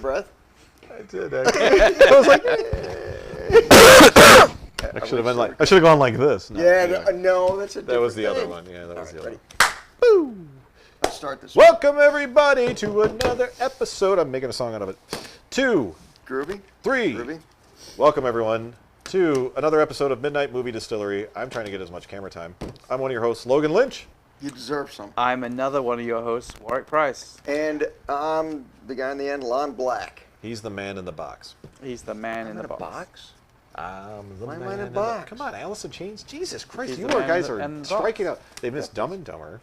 breath? I did. I was like, I should have gone like this. No, yeah, no, that's a different that was the thing. other one. Yeah, that was the other Ready? one. Woo! Let's start this. Welcome everybody to another episode. I'm making a song out of it. 2, Groovy? 3. Groovy? Welcome everyone to another episode of Midnight Movie Distillery. I'm trying to get as much camera time. I'm one of your hosts, Logan Lynch. You deserve some. I'm another one of your hosts, Warwick Price. And I'm the guy in the end, Lon Black. He's the man in the box. He's the man in the box. I'm the Why am I man in a in box? Come on, Alice in Chains. Jesus Christ, He's you the man guys in are the striking box. out. They missed Dumb and Dumber.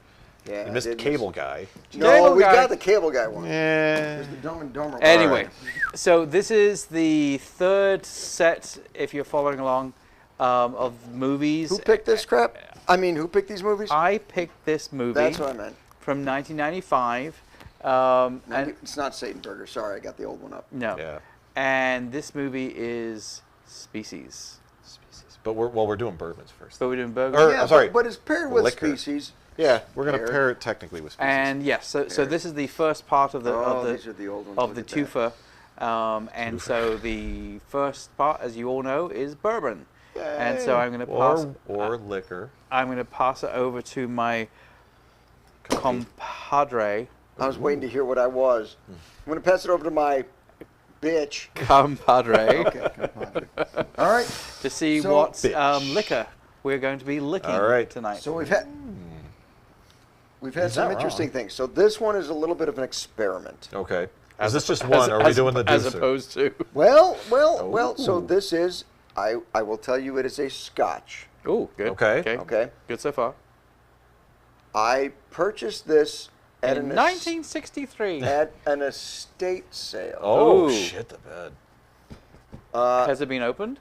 Yeah, They missed I did Cable miss- Guy. No, Cable we Guy. got the Cable Guy one. Yeah. There's the Dumb and Dumber one. Anyway, Alright. so this is the third set, if you're following along, of movies. Who picked this crap? I mean, who picked these movies? I picked this movie That's what I meant. from 1995. And It's not Satan Burger. Sorry, I got the old one up. no, Yeah. and this movie is Species. Species. But we're doing bourbons first. But we're doing burgers. Or- Yeah, I'm sorry, but it's paired with liquor. Species. Yeah, we're gonna Paired. pair it technically with Species. And yes, so Paired. this is the first part of the These are the old ones. of Look the at that. twofer. And Twofer. so the first part, as you all know, is bourbon. And so Yay. I'm going to pass. or liquor. I'm going to pass it over to my compadre. I was waiting to hear what I was. I'm going to pass it over to my bitch. Compadre. Okay, come on. All right. To see So- what Bitch. liquor we're going to be licking All right. tonight. So we've had Is some that interesting wrong? things. So this one is a little bit of an experiment. Okay. Is this just one? Or are we doing the as deucer? opposed to? Well. So Ooh. this is. I will tell you, it is a Scotch. Oh, good. Okay. Okay. Good so far. I purchased this at In an 1963. at an estate sale. Oh, Ooh. shit the bed. Has it been opened?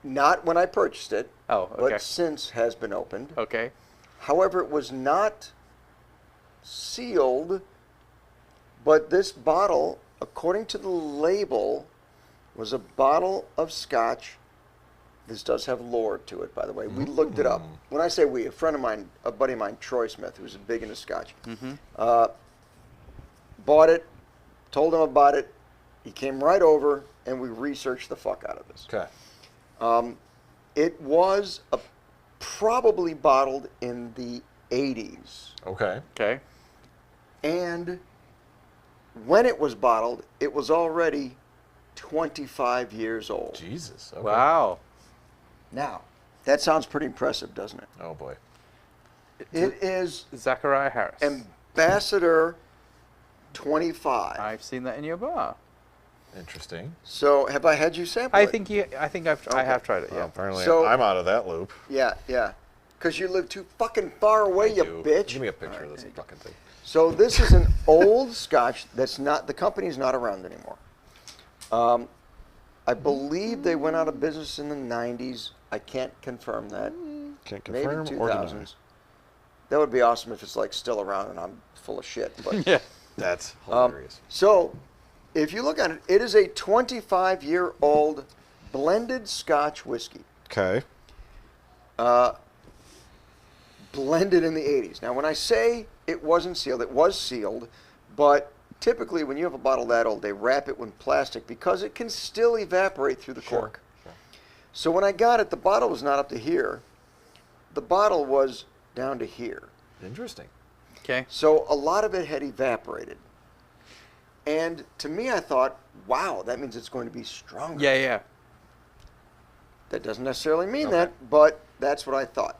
Not when I purchased it, Oh, okay. but since has been opened. Okay. However, it was not sealed, but this bottle, according to the label, was a bottle of Scotch. This does have lore to it, by the way. We looked it up. When I say we, a friend of mine, a buddy of mine, Troy Smith, who's big into Scotch, bought it, told him about it. He came right over, and we researched the fuck out of this. Okay. It was probably bottled in the 80s. Okay. Okay. And when it was bottled, it was already 25 years old. Jesus. Okay. Wow. Now, that sounds pretty impressive, doesn't it? Oh boy. It is Zachariah Harris. Ambassador 25. I've seen that in your bar. Interesting. So, have I had you sample I it? think I have tried it. Well, Yeah. apparently So- I'm out of that loop. Yeah. Because you live too fucking far away, you Do. bitch. Give me a picture of this fucking thing. So this is an old Scotch that's not, the company's not around anymore. I believe they went out of business in the 90s. I can't confirm that. Can't Maybe confirm or deny. 2000s. That would be awesome if it's like still around and I'm full of shit. But Yeah. That's hilarious. so if you look at it, it is a 25-year-old blended Scotch whiskey. Okay. Blended in the 80s. Now, when I say it wasn't sealed, it was sealed, but typically when you have a bottle that old, they wrap it with plastic because it can still evaporate through the cork. Sure. So when I got it, the bottle was not up to here. The bottle was down to here. Interesting. Okay. So a lot of it had evaporated. And to me, I thought, wow, that means it's going to be stronger. Yeah, yeah. That doesn't necessarily mean Okay. that, but that's what I thought.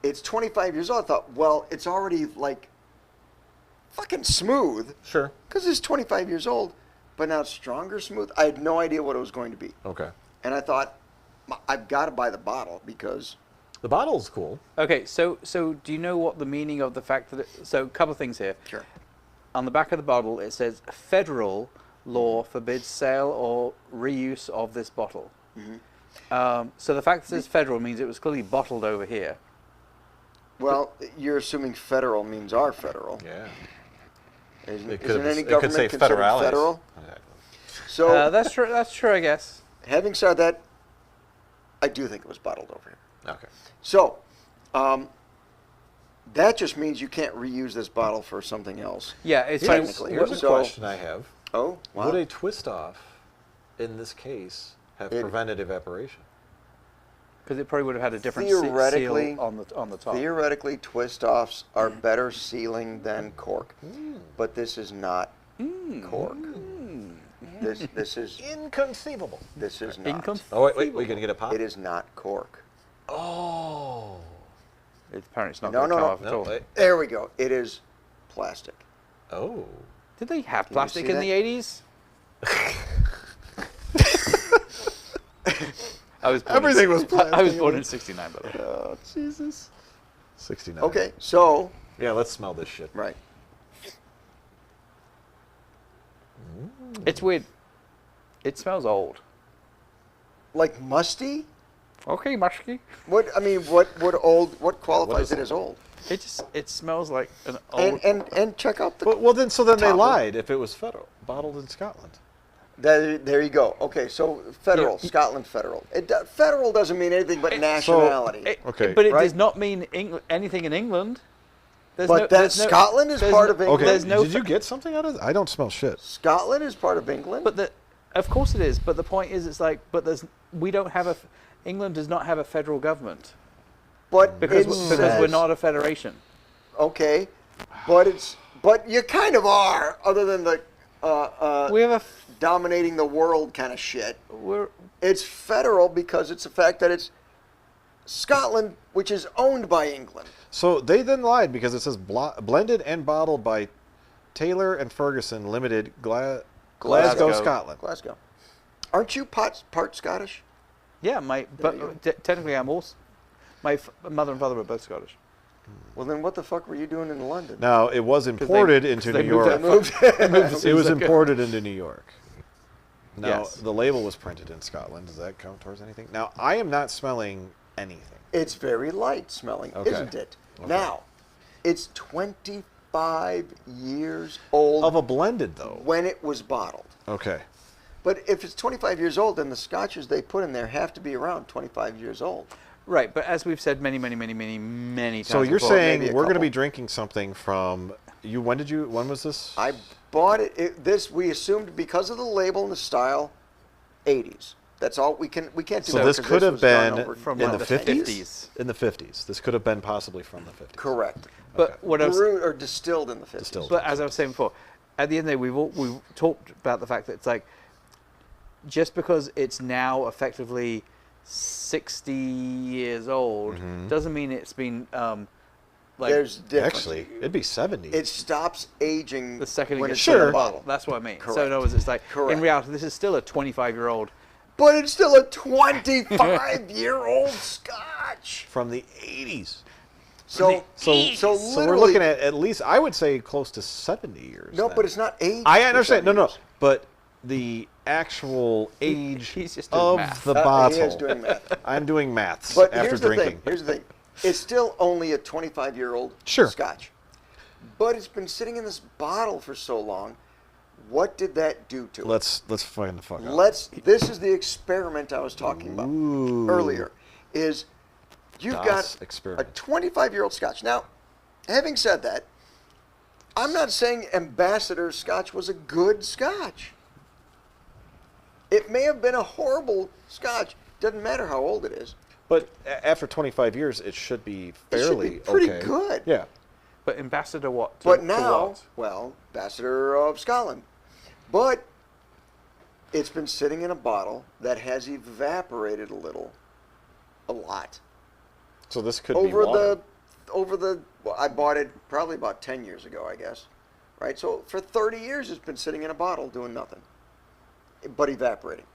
It's 25 years old. I thought, well, it's already like fucking smooth Sure. because it's 25 years old, but now it's stronger, smooth. I had no idea what it was going to be. Okay. And I thought, I've got to buy the bottle because The bottle's cool. Okay, so do you know what the meaning of the fact that so a couple of things here. Sure. On the back of the bottle it says federal law forbids sale or reuse of this bottle. So the fact that it says federal means it was clearly bottled over here. Well, you're assuming federal means our federal. Yeah. Isn't It could, any it could government say considered federalis. federal? So, That's true. That's true, I guess. having said that, I do think it was bottled over here. Okay. So, that just means you can't reuse this bottle for something else. Yeah, it's Here's, like, Technically. here's a So- question I have. Oh, wow. Would a twist off, in this case, have prevented evaporation? Because it probably would have had a different Theoretically- seal on the top. Theoretically, twist-offs are better sealing than cork, but this is not cork. This is Inconceivable. this is not. Oh, wait, we're going to get a pop? It is not cork. Oh. Apparently it's not No, going to no, come no. off at No, all. wait. There we go. It is plastic. Oh. Did they have you plastic see in that? the 80s? I was born Everything was I was plastic. born in 69, by the way. Oh, Jesus. 69. Okay, so, Yeah, let's smell this shit. right. It's weird. It smells old. Like musty? Okay, musky. What qualifies is it as old? It smells like an old. And check out the Well, then they Top. lied if it was federal, bottled in Scotland. There you go. Okay, so federal, Scotland federal. Federal doesn't mean anything but nationality. Okay. But it Right? does not mean anything in England. But Scotland is part of England. Okay, There's no did you get something out of it? I don't smell shit. Scotland is part of England. But of course it is. But the point is, it's like, we don't have England does not have a federal government but because it we're says- not a federation. Okay, but you kind of are, other than the We have dominating the world kind of shit. we're It's federal because it's the fact that it's Scotland, which is owned by England. So they then lied because it says blended and bottled by Taylor and Ferguson Limited, Glasgow, Glasgow. Scotland. Glasgow. Aren't you part Scottish? yeah. you But technically, I'm also my mother and father were both Scottish. Well, then what the fuck were you doing in London? Now it was imported into they New moved York. They moved. It was imported into New York. Now Yes. the label was printed in Scotland. Does that count towards anything? Now I am not smelling anything. It's very light smelling, Okay. isn't it? Okay. Now, it's 25 years old Of a blended though. when it was bottled. Okay. But if it's 25 years old, then the scotches they put in there have to be around 25 years old. Right, but as we've said many times. So you're before, saying maybe a we're going to couple. be drinking something from you? When was this? I bought it. We assumed because of the label and the style, 80s. That's all we can't do. So that this 'cause could have was done been over from in like the the 50s? 50s. In the 50s. This could have been possibly from the 50s. Correct. But Okay. what I was Brewed or distilled in the 50s. Distilled. But as I was saying before, at the end of the day, we've talked about the fact that it's like, just because it's now effectively 60 years old doesn't mean it's been like There's difference. Actually, it'd be 70. It stops aging the second when it it's gets in in a the bottle. That's what I mean. So Correct. in other words, it's like Correct. in reality, this is still a 25-year-old. But it's still a 25-year-old scotch. from the 80s. So So literally, we're looking at least, I would say, close to 70 years. No, then. but it's not aged. I for understand. 70 No, years. but the actual age he's just doing of math. the He bottle. is doing math. I'm doing maths But after here's drinking. the thing. Here's the thing. It's still only a 25-year-old Sure. scotch. But it's been sitting in this bottle for so long. What did that do to it? Let's find the fuck out. This is the experiment I was talking about Ooh. earlier. Is you've Das got Experiment. a 25-year-old scotch. Now, having said that, I'm not saying Ambassador Scotch was a good scotch. It may have been a horrible scotch. Doesn't matter how old it is. But after 25 years, it should be It fairly should be pretty okay. good. Yeah. But ambassador what? But To now, what? well, Ambassador of Scotland. But it's been sitting in a bottle that has evaporated a lot. So this could be water. Well, I bought it probably about 10 years ago, I guess. Right? So for 30 years it's been sitting in a bottle doing nothing. But evaporating.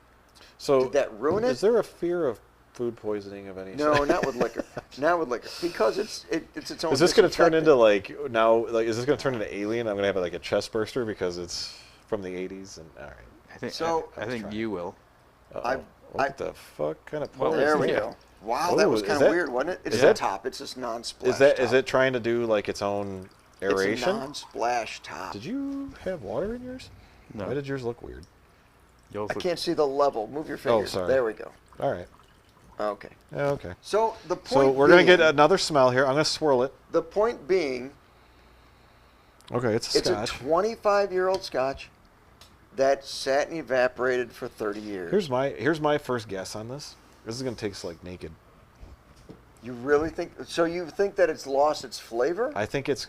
So Did that ruin it? Is there a fear of food poisoning of any No, sort? not with liquor. Not with liquor. Because it's its own Is this going to turn disinfectant. into is this going to turn into Alien? I'm going to have like a chest burster because it's from the 80s and all right. I think, So- I think you will. Uh-oh. What the fuck kind of Well, pole There is we that? go. Wow, that Oh, was is kind that- of weird, wasn't it? It's is the that- top. It's this non-splash Is that top. is it trying to do like its own aeration? It's a non-splash top. Did you have water in yours? No. Why did yours look weird? Yours I look- can't see the level. Move your fingers. sorry. There we go. All right. Okay. Yeah, okay. So the point So we're going to being- get another smell here. I'm going to swirl it. The point being, Okay, it's a it's scotch. a 25-year-old scotch that sat and evaporated for 30 years. Here's my first guess on this. This is gonna taste like naked. You really think? So you think that it's lost its flavor? I think it's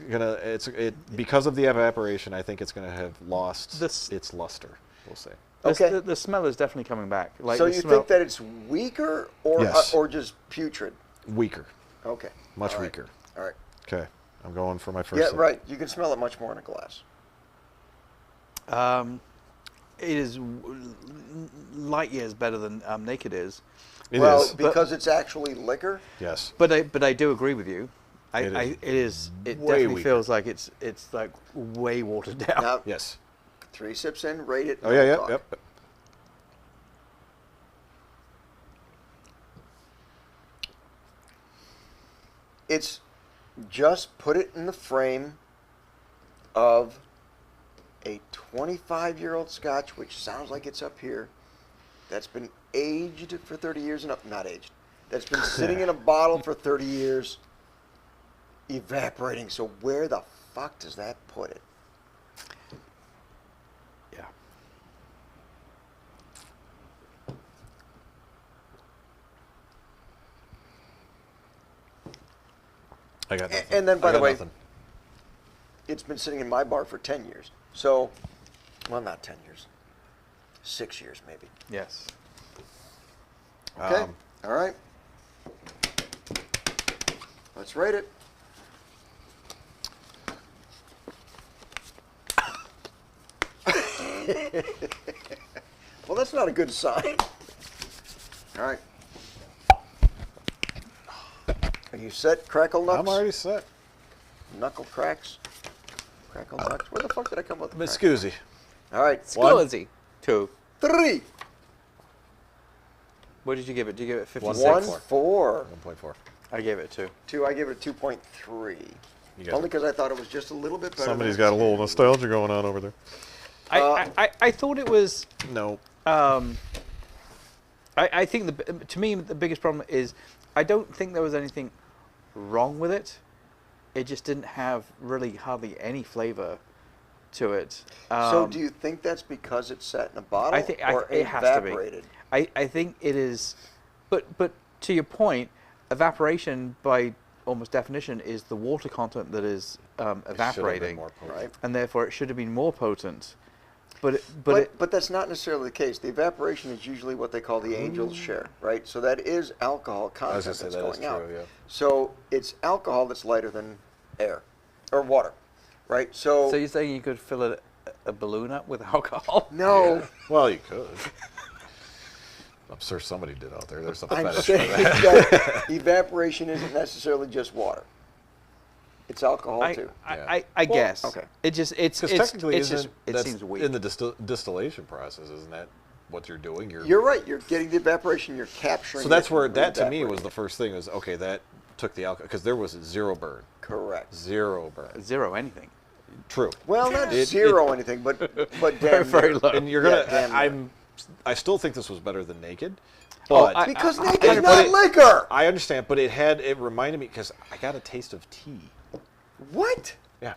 because of the evaporation. I think it's gonna have lost its luster. We'll say. Okay. The smell is definitely coming back. Like So the you smell, think that it's weaker or Yes. or just putrid? Weaker, Okay. much All right. weaker. All right. Okay, I'm going for my first. Yeah, sip. right. You can smell it much more in a glass. it is light years better than Naked is. It well, is. because it's actually liquor. Yes. But I do agree with you. It It way definitely weaker. feels like it's like way watered down. Now, Yes. 3 sips in, rate it. Oh yeah, talk. yep. It's just put it in the frame of a 25-year-old Scotch, which sounds like it's up here, that's been aged for 30 years and up, not aged, that's been sitting in a bottle for 30 years, evaporating. So where the fuck does that put it? Yeah. I got nothing. And then, by I the got way, nothing. it's been sitting in my bar for 10 years. So, well, not 10 years. 6 years, maybe. Yes. Okay. All right. Let's rate it. Well, that's not a good sign. All right. Are you set, Crackle Knucks? I'm already set. Knuckle cracks? Crackle Knucks? Where the fuck did I come up with Miss crackle? Scoozy. All right. Scusi. 2. 3. What did you give it? Did you give it 56? 1, 1.4. 4. 1.4. I gave it 2. 2. I give it a 2.3. You guys Only are- because I thought it was just a little bit better. Somebody's than got a little nostalgia going on over there. I thought it was. No. I think to me the biggest problem is I don't think there was anything wrong with it. It just didn't have really hardly any flavor to it. So do you think that's because it's sat in a bottle I think or it has evaporated? to be. I think it is, but to your point, evaporation by almost definition is the water content that is It should have been evaporating, more potent. Right. and therefore it should have been more potent. But But that's not necessarily the case. The evaporation is usually what they call the angel's share, right? So that is alcohol I was content gonna say that's that is going out. true, yeah. So it's alcohol that's lighter than air or water, right? So, so you're saying you could fill a balloon up with alcohol? no, Well, you could. I'm sure somebody did out there. There's a I'm fetish for saying that. that evaporation isn't necessarily just water. It's alcohol too. I Well, guess. okay. It just Because it's technically, it's just isn't it that's seems weak. in the distillation process, isn't that what you're doing? You're right. You're getting the evaporation. You're capturing. So that's it, where that to me was evaporating the first thing was okay. That took the alcohol because there was zero burn. it. Correct. Zero burn. Zero anything. True. Well, not It- zero anything, but damn Very near. low. And you're Yeah, gonna. damn near. I still think this was better than Naked. Oh, But Because I- naked's but not it- liquor. I understand, but it reminded me because I got a taste of tea. What? Yeah.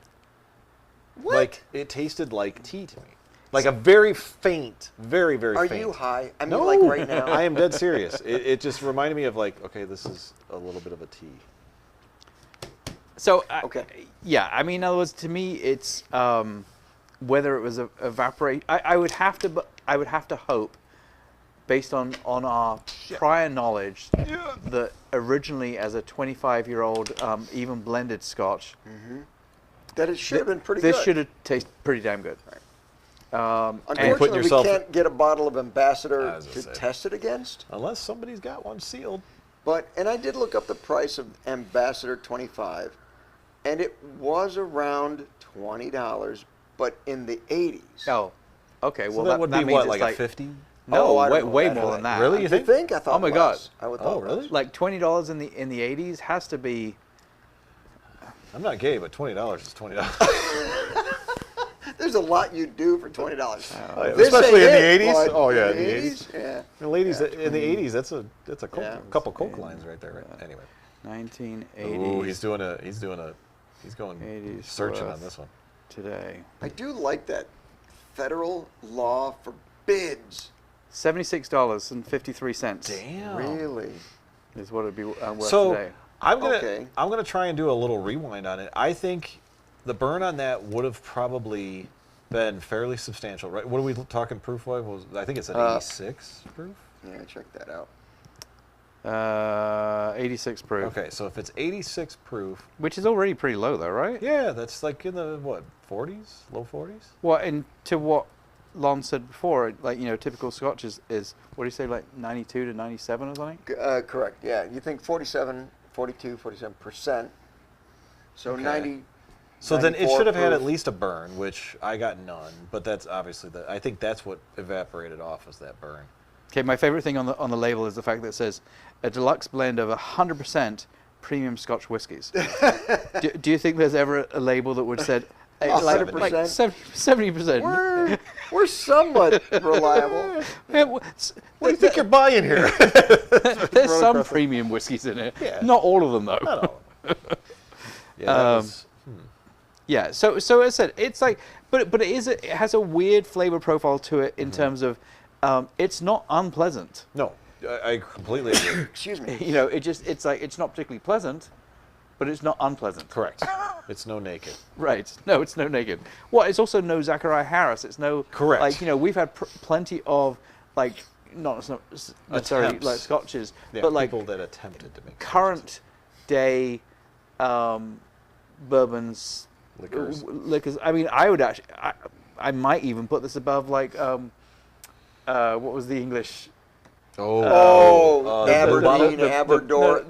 What? Like it tasted like tea to me. Like a very faint, very Are faint. you high? I mean, No, like right now. I am dead serious. It just reminded me of like, okay, this is a little bit of a tea. So Okay. yeah, I mean, in other words, to me, it's whether it was evaporate. I would have to hope, based on our prior knowledge, that originally as a 25-year-old even blended Scotch, that it should have been pretty this good. should have tasted pretty damn good. Unfortunately, putting yourself- we can't get a bottle of Ambassador I was to gonna say. test it against. Unless somebody's got one sealed. And I did look up the price of Ambassador 25, and it was around $20, but in the 80s. Oh, okay. So Well, that would be means what, it's like a 50? No, Oh, I don't way, know way that more high. than that. Really? You You think? think? I thought. Oh my God. less. I would Oh, thought really? less. Like $20 in the 80s has to be. I'm not gay, but $20 is $20. There's a lot you do for $20. yeah. This Especially ain't in the it, 80s? but Oh, yeah, in in the 80s. Yeah. The ladies in the 80s, that's a coke, Yeah. couple coke lines right there, right? Anyway. 1980s. Ooh, he's going 80s searching on worth. this one. Today. I do like that federal law forbids. $76.53. Damn. Really? Is what it'd be worth So today. I'm gonna Okay. try and do a little rewind on it. I think the burn on that would have probably been fairly substantial, right? What are we talking proof-wise? I think it's an 86 proof. Yeah, check that out. 86 proof. Okay, so if it's 86 proof, Which is already pretty low, though, right? yeah, that's like in the what 40s, low 40s. Well, and to what Lon said before, like, typical Scotch is what do you say, like 92 to 97 or something? Correct. Yeah, you think 47%. So Okay. 90. So then it 94 should have had at proof. least a burn, which I got none. But that's obviously I think that's what evaporated off was that burn. Okay, my favorite thing on the label is the fact that it says a deluxe blend of 100% premium Scotch whiskies. do you think there's ever a label that would said like 100%? 70%? We're somewhat reliable. What do you think you're buying here? There's some premium whiskeys in it. Yeah. Not all of them, though. Not all. Yeah, that was, Yeah. So as I said, it's like, but it has a weird flavor profile to it in terms of, it's not unpleasant. no, I completely agree. Excuse me. It's like it's not particularly pleasant, but it's not unpleasant. Correct. It's no naked. Right. No, it's no naked. Well, it's also no Zachariah Harris. It's no. Correct. Like, we've had plenty of, like, not necessarily Attempts. like scotches, Yeah, but like people that attempted to make current day bourbons, liquors. I mean, I would actually, I might even put this above, like, what was the English? Aberdeen, the- Aberdor,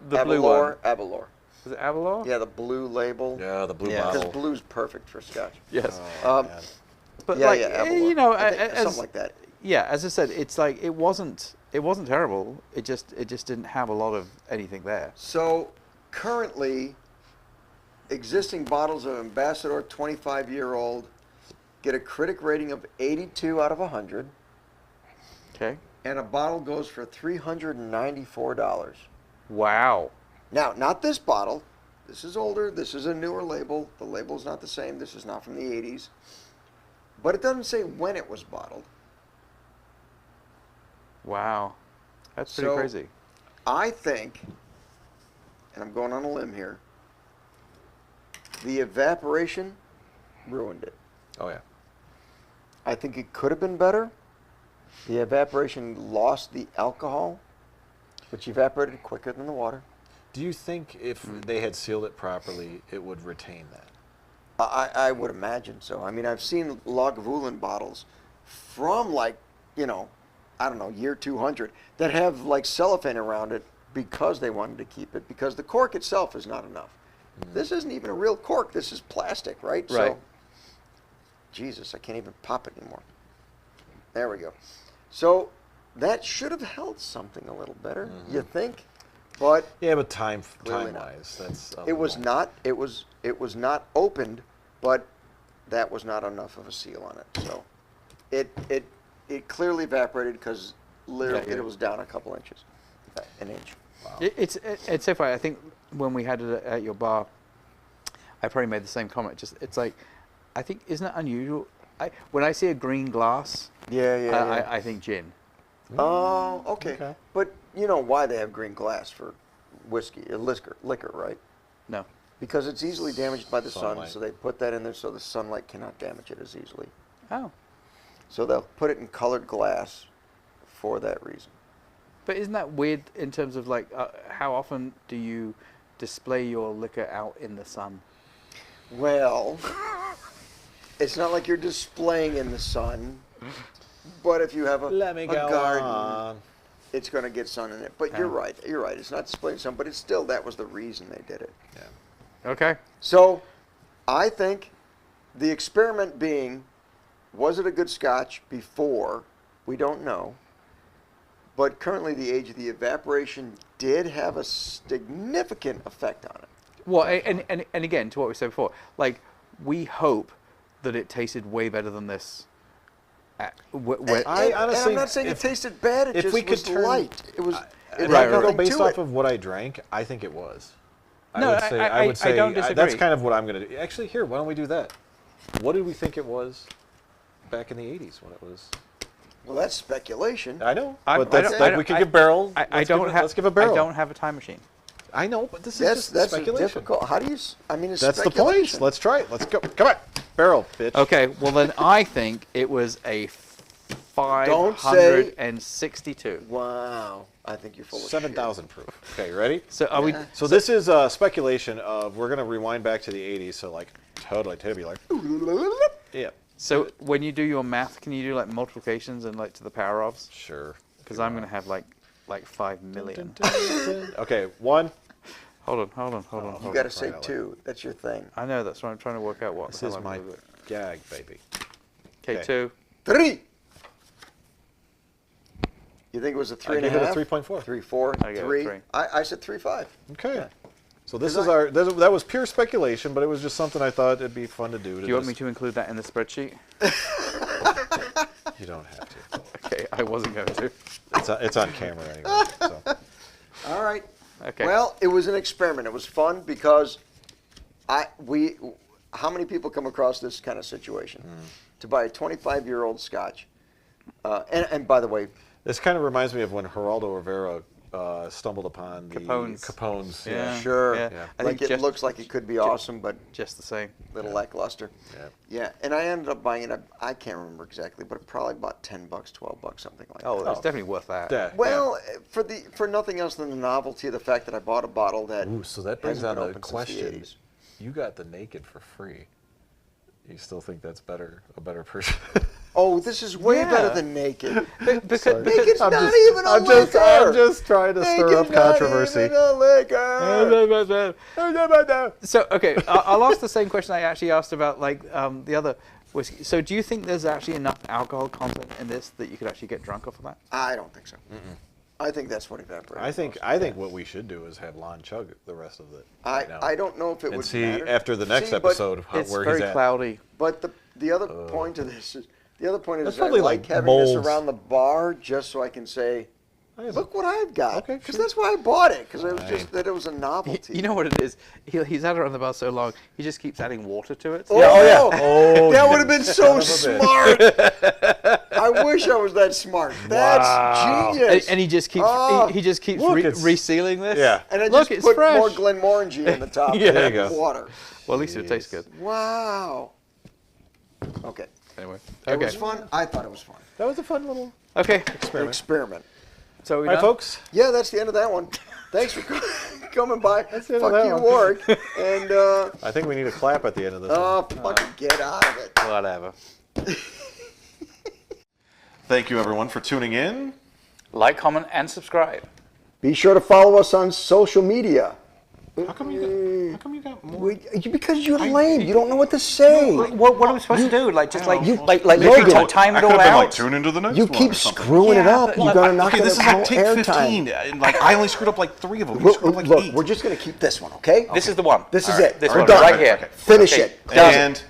the blue one. Abalor. Was it Avalor? Yeah, the blue label. Yeah, the blue Yeah. Because bottle. blue's perfect for Scotch. Yes. Oh, Um, man. But Yeah, like, yeah, Abalor. I think as, something like that. yeah, as I said, it's like it wasn't terrible. It just didn't have a lot of anything there. So currently, existing bottles of Ambassador 25-year-old get a critic rating of 82 out of 100, Okay. and a bottle goes for $394. Wow. Now, not this bottle. This is older. This is a newer label. The label's not the same. This is not from the 80s. But it doesn't say when it was bottled. Wow. That's pretty So- crazy. I think, and I'm going on a limb here, the evaporation ruined it. Oh yeah. I think it could have been better. The evaporation lost the alcohol, which evaporated quicker than the water. Do you think if they had sealed it properly, it would retain that? I would imagine so. I mean, I've seen Lagavulin bottles from like, I don't know, year 200 that have like cellophane around it because they wanted to keep it, because the cork itself is not enough. This isn't even a real cork. This is plastic, right? Right. So, Jesus, I can't even pop it anymore. There we go. So that should have held something a little better, you think? But Yeah, but time Clearly not. wise, that's it was not. It was not opened, but that was not enough of a seal on it. So it clearly evaporated because literally Yeah. it was down a couple inches, an inch. Wow. It's so funny. I think when we had it at your bar, I probably made the same comment. Just it's like, I think, isn't it unusual? When I see a green glass, Yeah. I think gin. Oh, okay. Okay. But you know why they have green glass for whiskey, liquor, right? No. Because it's easily damaged by the Sunlight. sun, so they put that in there so the sunlight cannot damage it as easily. Oh. So they'll put it in colored glass for that reason. But isn't that weird in terms of like, how often do you display your liquor out in the sun? Well, it's not like you're displaying in the sun, but if you have a garden, it's going to get sun in it. But Okay. you're right. It's not displaying in the sun, but it's still, that was the reason they did it. Yeah. Okay. So I think the experiment being, was it a good Scotch before? We don't know. But currently the age of the evaporation did have a significant effect on it. Well, and again, to what we said before, like, we hope that it tasted way better than this. I honestly, and I'm not saying it tasted bad, it if just we could was turn- light. It was, it if had I go nothing based to off it. of what I drank, I think it was. No, I would say don't that's disagree. kind of what I'm going to do. Actually, here, why don't we do that? What did we think it was? back in the 80s when it was. Well, that's speculation. I know, I- but I that's, don't- we could give barrel. Let's give a barrel. I don't have a time machine. I know, but this is just That's speculation. difficult. How do you? I mean, it's That's the speculation. point. Let's try it. Let's go. Come on, barrel, bitch. Okay, well then I think it was a Don't say- 562. Wow. I think you're full of 7,000 proof. Okay, ready? So are we? So this is speculation of we're gonna rewind back to the 80s. So like totally tubular. Yeah. So when you do your math, can you do like multiplications and like to the power ofs? Sure. Because I'm gonna have like 5 million. Okay, 1. Hold on. You got to say 2. That's your thing. I know, that's why I'm trying to work out what. This is my gag, baby. Okay, Okay. 2. 3. You think it was a 3 I and a gave it a half? 3.4. 3, 4, I gave it 3. 3. I said 3, 5. Okay. Yeah. So this 'Cause is our. That was pure speculation, but it was just something I thought it'd be fun to do. Do you want me to include that in the spreadsheet? You don't have to. Okay, I wasn't going to. It's on camera anyway. So. All right. Okay. Well, it was an experiment. It was fun because how many people come across this kind of situation to buy a 25-year-old Scotch? And by the way, This kind of reminds me of when Geraldo Rivera stumbled upon the Capone's. Yeah. sure, Yeah. I like think it looks like it could be awesome, but just the same. little lackluster. Yeah. Yeah, and I ended up buying it. I can't remember exactly, but probably about $10, $12, something like Oh, that. it's definitely worth that. Yeah. Well, for nothing else than the novelty of the fact that I bought a bottle that Ooh, so that brings hasn't on been the opened since question. the 80s. You got the naked for free. You still think that's a better person? Oh, this is way Yeah. better than naked. Because Naked's I'm not just- even a liquor. I'm just trying to stir up Naked's not controversy. even a liquor. So okay, I'll ask the same question I actually asked about like the other whiskey. So do you think there's actually enough alcohol content in this that you could actually get drunk off of that? I don't think so. I think that's what evaporated. I think what we should do is have Lon chug the rest of it. right now. I don't know if it and would see matter. after the next See, but episode It's where very he's at. cloudy. But the other point of this is That's I probably like like having molds. this around the bar just so I can say, look what I've got. Okay, Because sure. that's why I bought it. Because it was Fine. just that it was a novelty. You know what it is? He's had it on the bar so long, he just keeps adding water to it. Oh, Oh, that you would have been so son of a smart. I wish I was that smart. That's genius. And he just keeps Oh, he just keeps look, it's- resealing this. Yeah. And I Look, just it's put fresh. more Glenmorangie in the top. Yeah. There you go. Water. Well, at least it tastes good. Wow. Okay. Anyway. It Okay. was fun. I thought it was fun. That was a fun little Okay. An experiment. So we All right, done? folks. Yeah, that's the end of that one. Thanks for coming by. the end of Fuck that you, one. Warwick. And, I think we need a clap at the end of this oh, one. fucking get out of it. Whatever. Thank you, everyone, for tuning in. Like, comment, and subscribe. Be sure to follow us on social media. How come you got more? Because you're lame. You don't know what to say. What are we supposed to do? Like, just like, you- like Logan, time it I could all have been like, out? tune into the next You one keep or something. screwing it up. but You're gonna knock Okay, it this is whole like take airtime. 15. And like I only screwed up like 3 of them. You screwed up like Look, 8. we're just gonna keep this one, okay? This is the one. This is All right, it. This We're one done. right here. Okay. Finish Okay. it. Does it. And